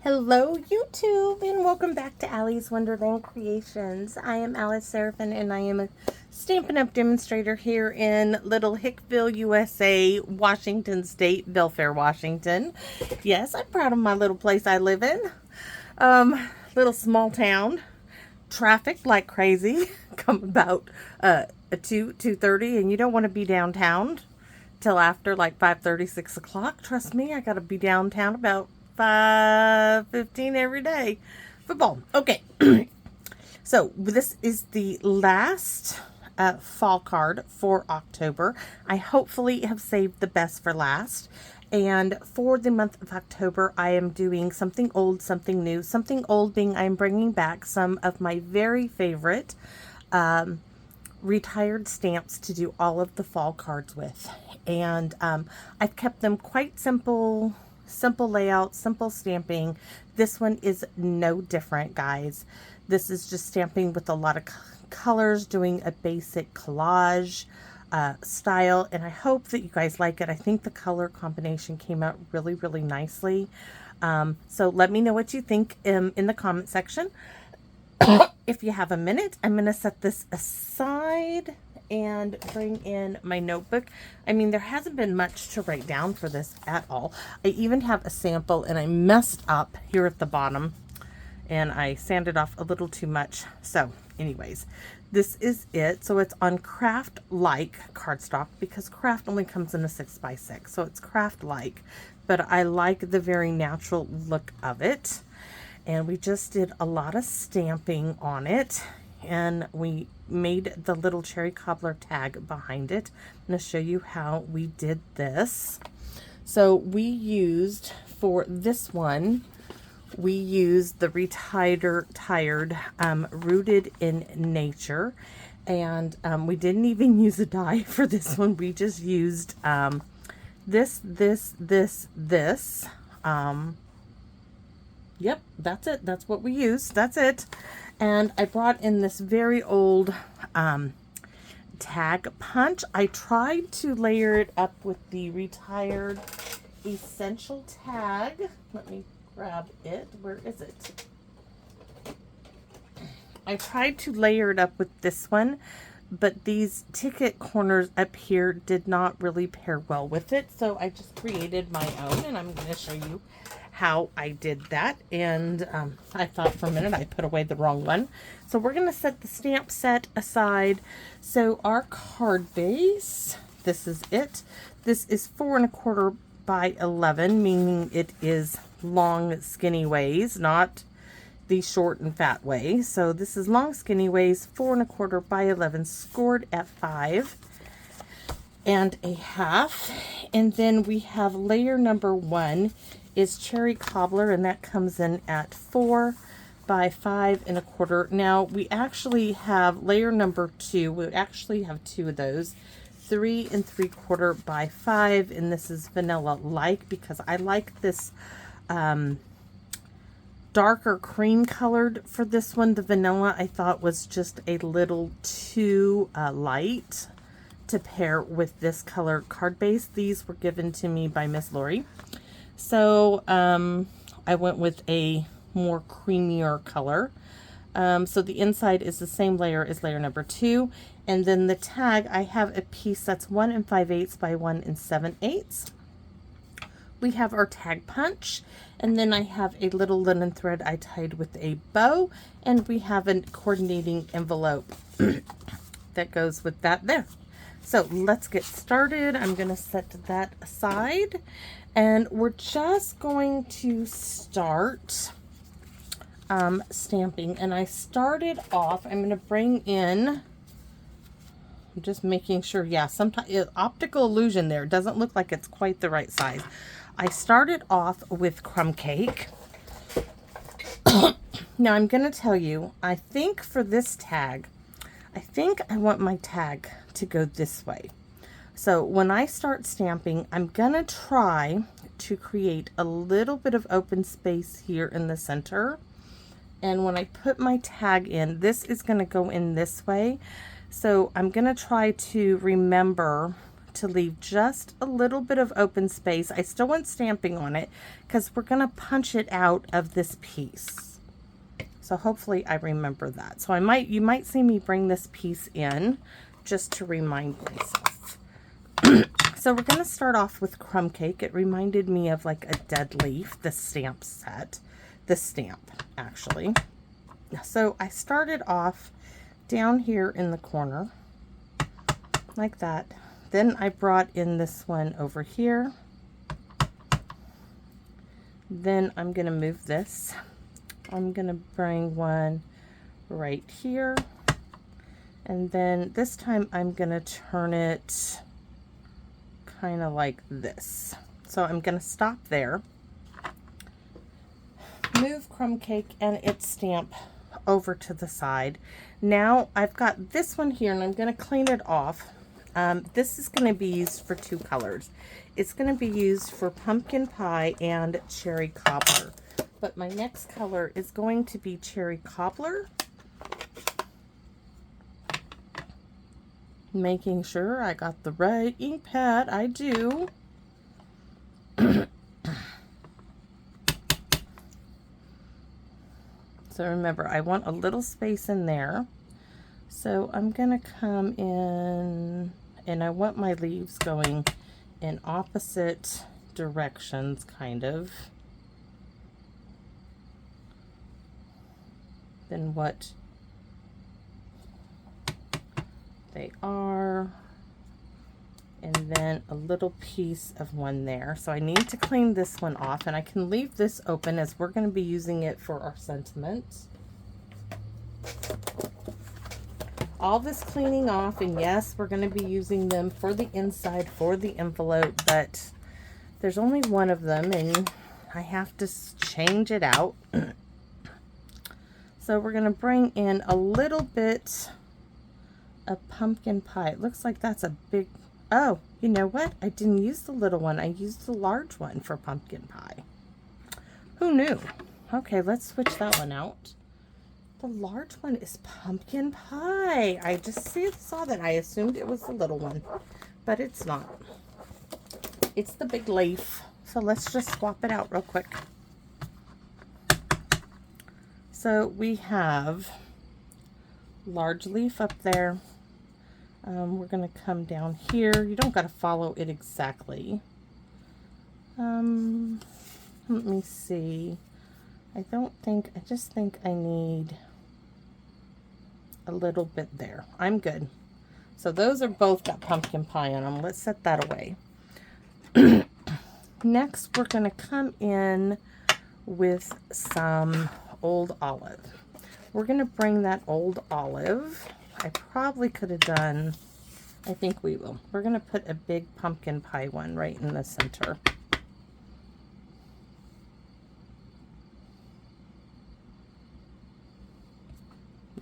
Hello YouTube and welcome back to Allie's Wonderland Creations. I am Alice Seraphin and I am a Stampin' Up! Demonstrator here in Little Hickville, USA, Washington State, Belfair, Washington. Yes, I'm proud of my little place I live in. Little small town. Traffic like crazy. Come about 2:30 and you don't want to be downtown till after like 5:30, 6 o'clock. Trust me, I gotta be downtown about 5:15 every day. Football. Okay. So this is the last fall card for October. I hopefully have saved the best for last. And for the month of October, I am doing something old, something new. Something old being I'm bringing back some of my very favorite retired stamps to do all of the fall cards with. And I've kept them quite simple layout, simple stamping. This one is no different, guys. This is just stamping with a lot of colors, doing a basic collage style, and I hope that you guys like it. I think the color combination came out really, really nicely. So let me know what you think in the comment section. If you have a minute, I'm going to set this aside and bring in my notebook. I mean, there hasn't been much to write down for this at all. I even have a sample and I messed up here at the bottom and I sanded off a little too much. So anyways, this is it. So it's on craft-like cardstock because craft only comes in a 6x6. So it's craft-like, but I like the very natural look of it. And we just did a lot of stamping on it. And we made the little cherry cobbler tag behind it. I'm going to show you how we did this. So we used, for this one, we used the Retired Rooted in Nature. And we didn't even use a die for this one. We just used this. Yep, that's it. That's what we used. That's it. And I brought in this very old tag punch. I tried to layer it up with the Retired Essential tag. Let me grab it. Where is it? I tried to layer it up with this one, but these ticket corners up here did not really pair well with it. So I just created my own, and I'm going to show you how I did that. And I thought for a minute I put away the wrong one. So we're going to set the stamp set aside. So our card base, this is it. This is 4 1/4 by 11, meaning it is long skinny ways, not the short and fat way. So this is long skinny ways, 4 1/4 by 11, scored at 5 1/2. And then we have layer number 1 is cherry cobbler, and that comes in at 4 by 5 1/4. Now we actually have layer number 2. We actually have 2 of those, 3 3/4 by 5, and this is vanilla like because I like this darker cream colored for this one. The vanilla I thought was just a little too light to pair with this color card base. These were given to me by Miss Lori. So I went with a more creamier color. So the inside is the same layer as layer number 2. And then the tag, I have a piece that's 1 5/8 by 1 7/8. We have our tag punch. And then I have a little linen thread I tied with a bow. And we have a coordinating envelope that goes with that there. So let's get started. I'm going to set that aside. And we're just going to start stamping. And I started off, I'm going to bring in, I'm just making sure, yeah, sometimes optical illusion there. It doesn't look like it's quite the right size. I started off with crumb cake. Now I'm going to tell you, I think for this tag, I think I want my tag to go this way. So when I start stamping, I'm going to try to create a little bit of open space here in the center. And when I put my tag in, this is going to go in this way. So I'm going to try to remember to leave just a little bit of open space. I still want stamping on it because we're going to punch it out of this piece. So hopefully I remember that. So you might see me bring this piece in just to remind myself. So we're going to start off with crumb cake. It reminded me of like a dead leaf, the stamp set, the stamp actually. So I started off down here in the corner like that. Then I brought in this one over here. Then I'm going to move this. I'm going to bring one right here. And then this time I'm going to turn it kind of like this. So I'm going to stop there. Move crumb cake and its stamp over to the side. Now I've got this one here and I'm going to clean it off. This is going to be used for two colors. It's going to be used for pumpkin pie and cherry cobbler. But my next color is going to be cherry cobbler. Making sure I got the right ink pad. I do. So remember, I want a little space in there. So I'm going to come in, and I want my leaves going in opposite directions, kind of, than what they are. And then a little piece of one there. So I need to clean this one off, and I can leave this open as we're going to be using it for our sentiments. All this cleaning off, and yes, we're going to be using them for the inside, for the envelope, but there's only one of them, and I have to change it out. So we're going to bring in a little bit of pumpkin pie. It looks like that's a big... Oh, you know what? I didn't use the little one. I used the large one for pumpkin pie. Who knew? Okay, let's switch that one out. The large one is pumpkin pie. I just saw that. I assumed it was the little one, but it's not. It's the big leaf. So let's just swap it out real quick. So we have large leaf up there. We're going to come down here. You don't got to follow it exactly. Let me see. I just think I need a little bit there. I'm good. So those are both got pumpkin pie on them. Let's set that away. Next, we're going to come in with some old olive. We're going to bring that old olive. I probably could have done, I think we will. We're going to put a big pumpkin pie one right in the center.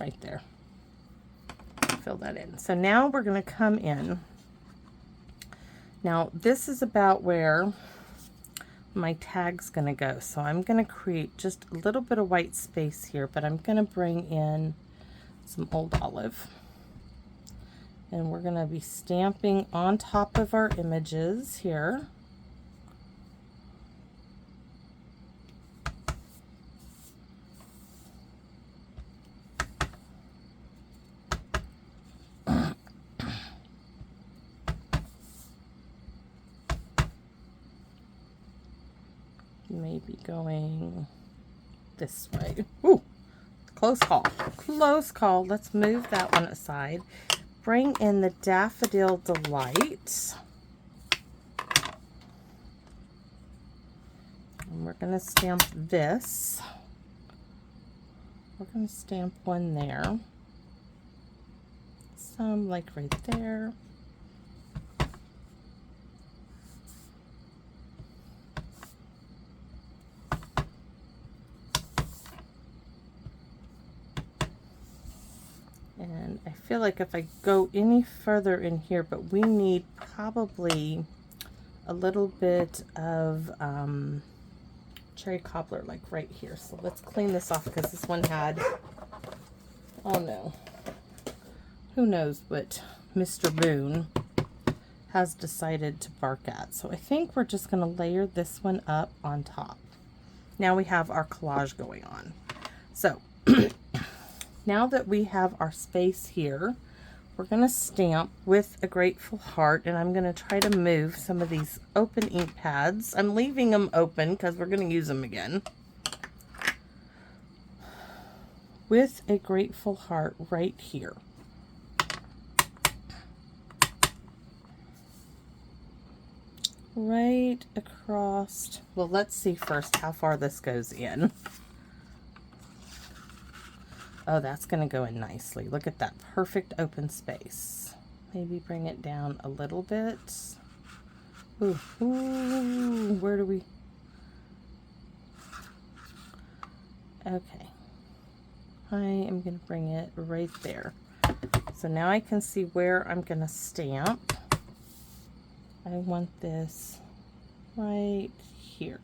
Right there. Fill that in. So now we're going to come in. Now this is about where my tag's going to go. So I'm going to create just a little bit of white space here, but I'm going to bring in some old olive, and we're going to be stamping on top of our images here. Maybe going this way. Ooh! Close call. Close call. Let's move that one aside. Bring in the Daffodil Delight. And we're going to stamp this. We're going to stamp one there. Some like right there. And I feel like if I go any further in here, but we need probably a little bit of cherry cobbler, like right here. So let's clean this off because this one had, oh no, who knows what Mr. Boone has decided to bark at. So I think we're just going to layer this one up on top. Now we have our collage going on. So now that we have our space here, we're going to stamp with a grateful heart, and I'm going to try to move some of these open ink pads. I'm leaving them open because we're going to use them again. With a grateful heart right here. Right across. Well, let's see first how far this goes in. Oh, that's going to go in nicely. Look at that perfect open space. Maybe bring it down a little bit. Ooh, ooh, where do we? Okay. I am going to bring it right there. So now I can see where I'm going to stamp. I want this right here.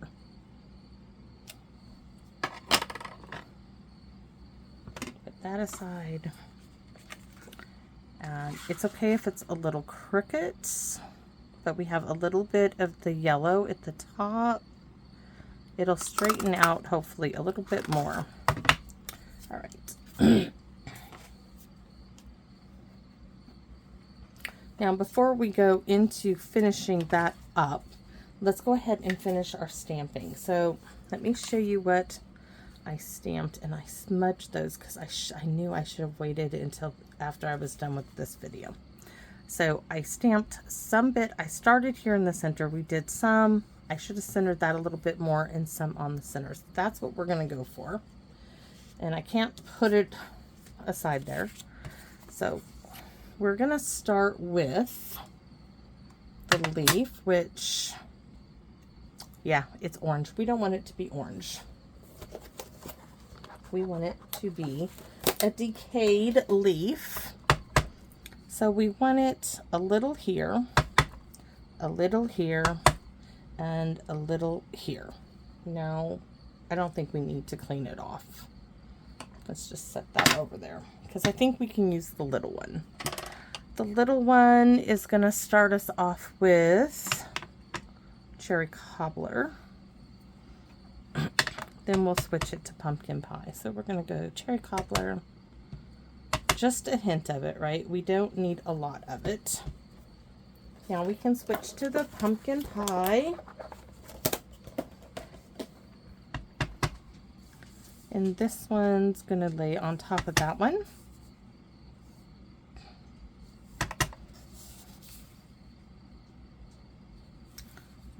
That aside, and it's okay if it's a little crooked, but we have a little bit of the yellow at the top. It'll straighten out hopefully a little bit more. All right. Now before we go into finishing that up, let's go ahead and finish our stamping. So let me show you what I stamped, and I smudged those because I knew I should have waited until after I was done with this video. So I stamped some bit. I started here in the center. We did some. I should have centered that a little bit more, and some on the centers. That's what we're going to go for. And I can't put it aside there. So we're going to start with the leaf, which, yeah, it's orange. We don't want it to be orange. We want it to be a decayed leaf. So we want it a little here, a little here, and a little here. Now, I don't think we need to clean it off. Let's just set that over there because I think we can use the little one. The little one is going to start us off with cherry cobbler. Then we'll switch it to pumpkin pie. So we're going to go cherry cobbler. Just a hint of it, right? We don't need a lot of it. Now we can switch to the pumpkin pie. And this one's going to lay on top of that one.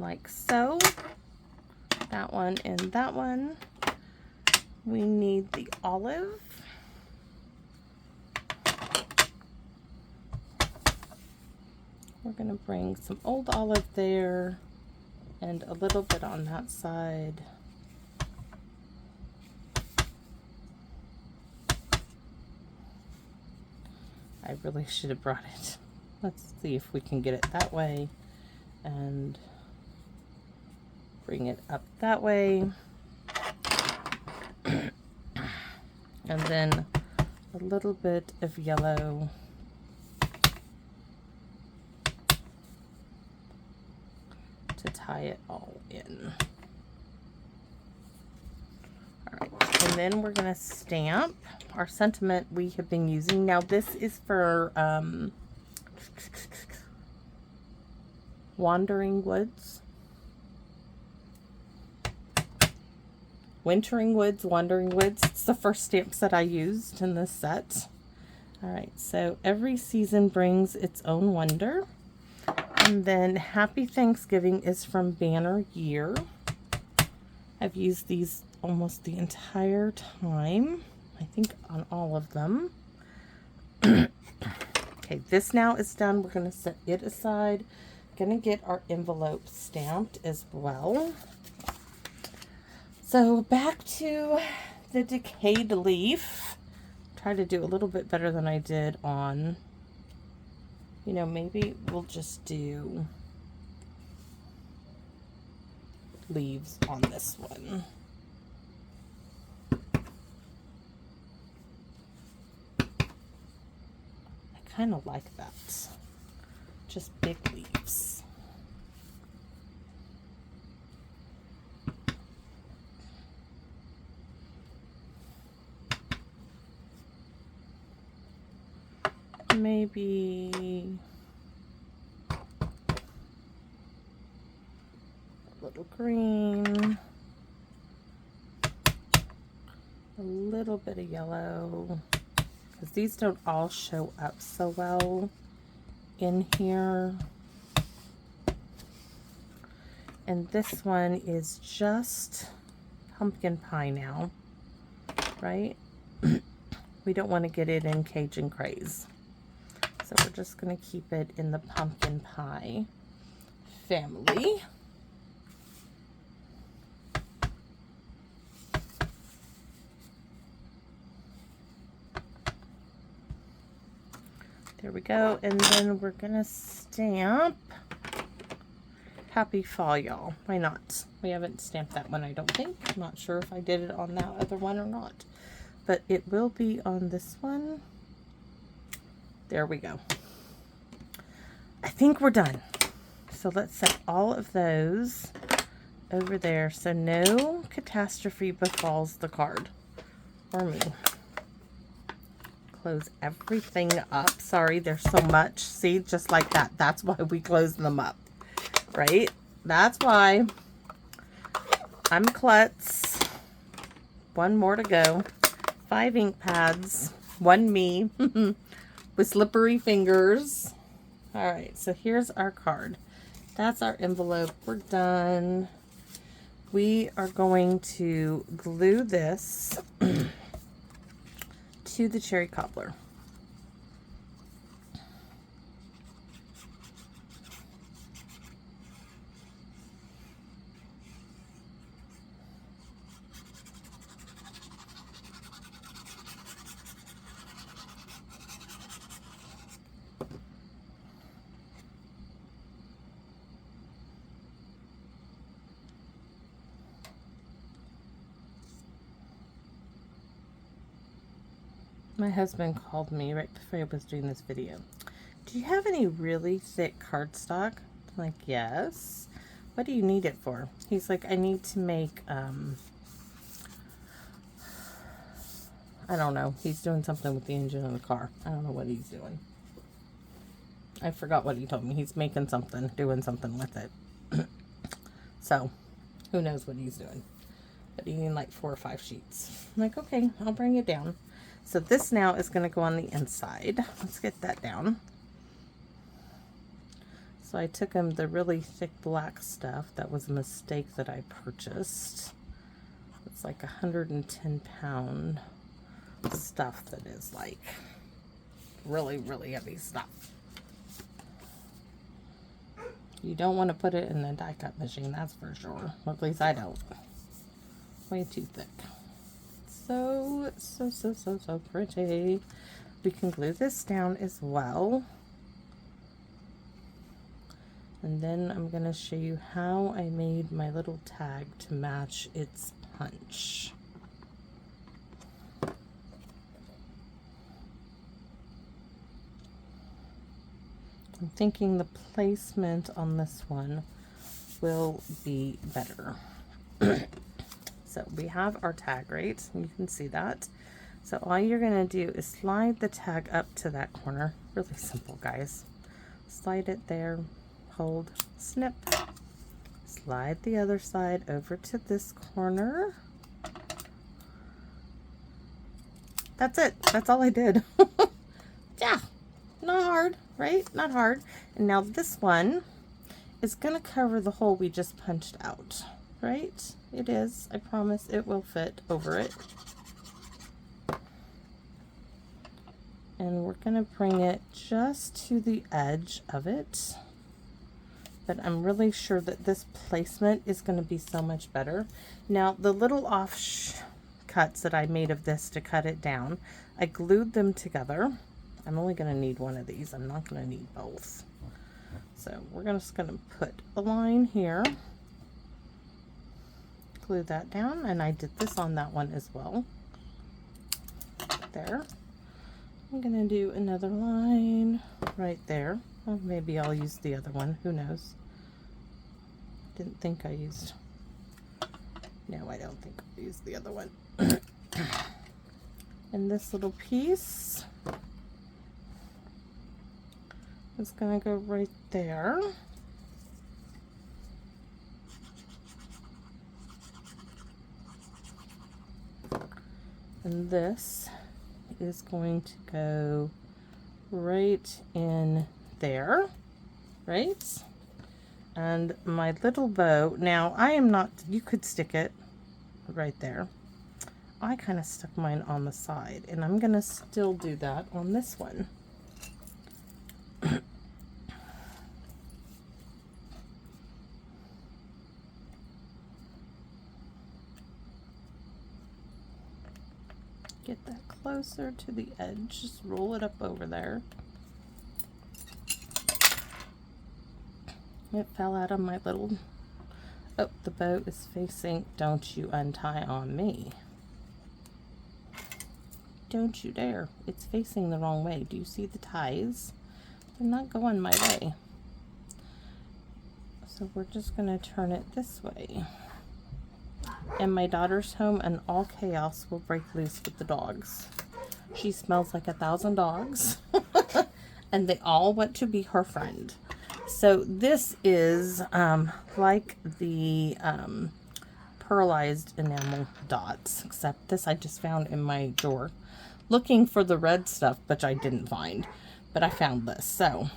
Like so. That one and that one. We need the olive. We're going to bring some old olive there and a little bit on that side. I really should have brought it. Let's see if we can get it that way and bring it up that way. And then a little bit of yellow to tie it all in. All right, and then we're going to stamp our sentiment we have been using. Now this is for Wandering Woods. Wintering Woods, Wandering Woods. It's the first stamp set I used in this set. All right, so every season brings its own wonder. And then Happy Thanksgiving is from Banner Year. I've used these almost the entire time. I think on all of them. Okay, this now is done. We're going to set it aside. Going to get our envelope stamped as well. So back to the decayed leaf. Try to do a little bit better than I did on, you know, maybe we'll just do leaves on this one. I kind of like that. just big leaves. Maybe a little green, a little bit of yellow, because these don't all show up so well in here. And this one is just pumpkin pie now, right? We don't want to get it in Cajun Craze. So we're just going to keep it in the pumpkin pie family. There we go. And then we're going to stamp Happy Fall, y'all. Why not? We haven't stamped that one, I don't think. I'm not sure if I did it on that other one or not. But it will be on this one. There we go. I think we're done. So let's set all of those over there so no catastrophe befalls the card or me. Close everything up. Sorry, there's so much. See, just like that. That's why we close them up, right? That's why. I'm klutz. One more to go. 5 ink pads. 1 me. With slippery fingers. All right, so here's our card. That's our envelope. We're done. We are going to glue this to the cherry cobbler. My husband called me right before I was doing this video. Do you have any really thick cardstock? I'm like, yes. What do you need it for? He's like, I need to make, I don't know. He's doing something with the engine of the car. I don't know what he's doing. I forgot what he told me. He's making something, doing something with it. So, who knows what he's doing. But he needs like 4 or 5 sheets. I'm like, okay, I'll bring it down. So this now is going to go on the inside. Let's get that down. So I took him the really thick black stuff. That was a mistake that I purchased. It's like 110-pound stuff that is like really, really heavy stuff. You don't want to put it in a die cut machine, that's for sure. Or at least I don't. Way too thick. So pretty. We can glue this down as well. And then I'm going to show you how I made my little tag to match its punch. I'm thinking the placement on this one will be better. So we have our tag, right? You can see that. So all you're going to do is slide the tag up to that corner. Really simple, guys. Slide it there, hold, snip. Slide the other side over to this corner. That's it. That's all I did. Yeah, not hard, right? Not hard. And now this one is going to cover the hole we just punched out, right? It is. I promise it will fit over it. And we're going to bring it just to the edge of it. But I'm really sure that this placement is going to be so much better. Now, the little offcuts that I made of this to cut it down, I glued them together. I'm only going to need one of these. I'm not going to need both. So we're just going to put a line here. Glue that down, and I did this on that one as well. There. I'm going to do another line right there. Well, maybe I'll use the other one. Who knows? Didn't think I used... No, I don't think I'll use the other one. And this little piece is going to go right there. And this is going to go right in there, right? And my little bow, now I am not, you could stick it right there. I kind of stuck mine on the side, and I'm going to still do that on this one. Get that closer to the edge, just roll it up over there. It fell out of my little, oh, the bow is facing, don't you untie on me. Don't you dare, it's facing the wrong way. Do you see the ties? They're not going my way. So we're just gonna turn it this way. And my daughter's home and all chaos will break loose with the dogs. She smells like 1,000 dogs and they all want to be her friend. So this is like the pearlized enamel dots, except this I just found in my drawer. Looking for the red stuff, which I didn't find, but I found this. So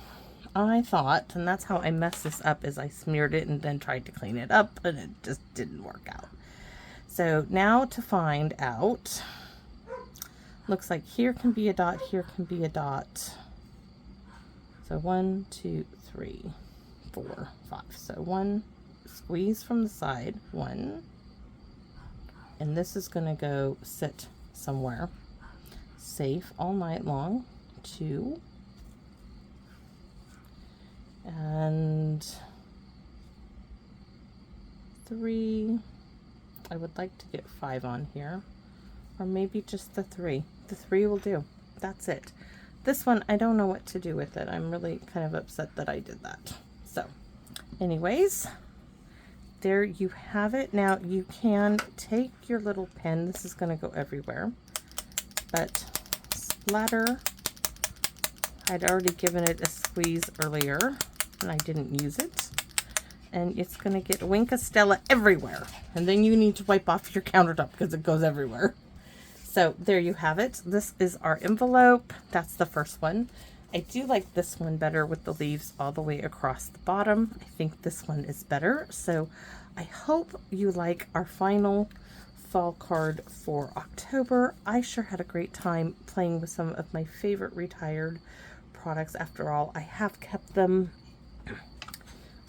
I thought, and that's how I messed this up, is I smeared it and then tried to clean it up, and it just didn't work out. So now to find out, looks like here can be a dot, here can be a dot. So 1, 2, 3, 4, 5. So one, squeeze from the side, 1, and this is going to go sit somewhere safe all night long, 2, and 3. I would like to get 5 on here, or maybe just the 3. The 3 will do. That's it. This one, I don't know what to do with it. I'm really kind of upset that I did that. So, anyways, there you have it. Now, you can take your little pen. This is going to go everywhere. But splatter. I'd already given it a squeeze earlier, and I didn't use it. And it's going to get Winka Stella everywhere. And then you need to wipe off your countertop because it goes everywhere. So there you have it. This is our envelope. That's the first one. I do like this one better with the leaves all the way across the bottom. I think this one is better. So I hope you like our final fall card for October. I sure had a great time playing with some of my favorite retired products. After all, I have kept them.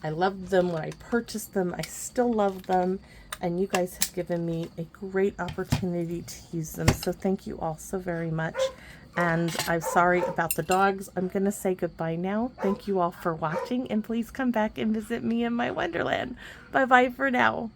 I loved them when I purchased them. I still love them. And you guys have given me a great opportunity to use them. So thank you all so very much. And I'm sorry about the dogs. I'm going to say goodbye now. Thank you all for watching. And please come back and visit me in my Wonderland. Bye-bye for now.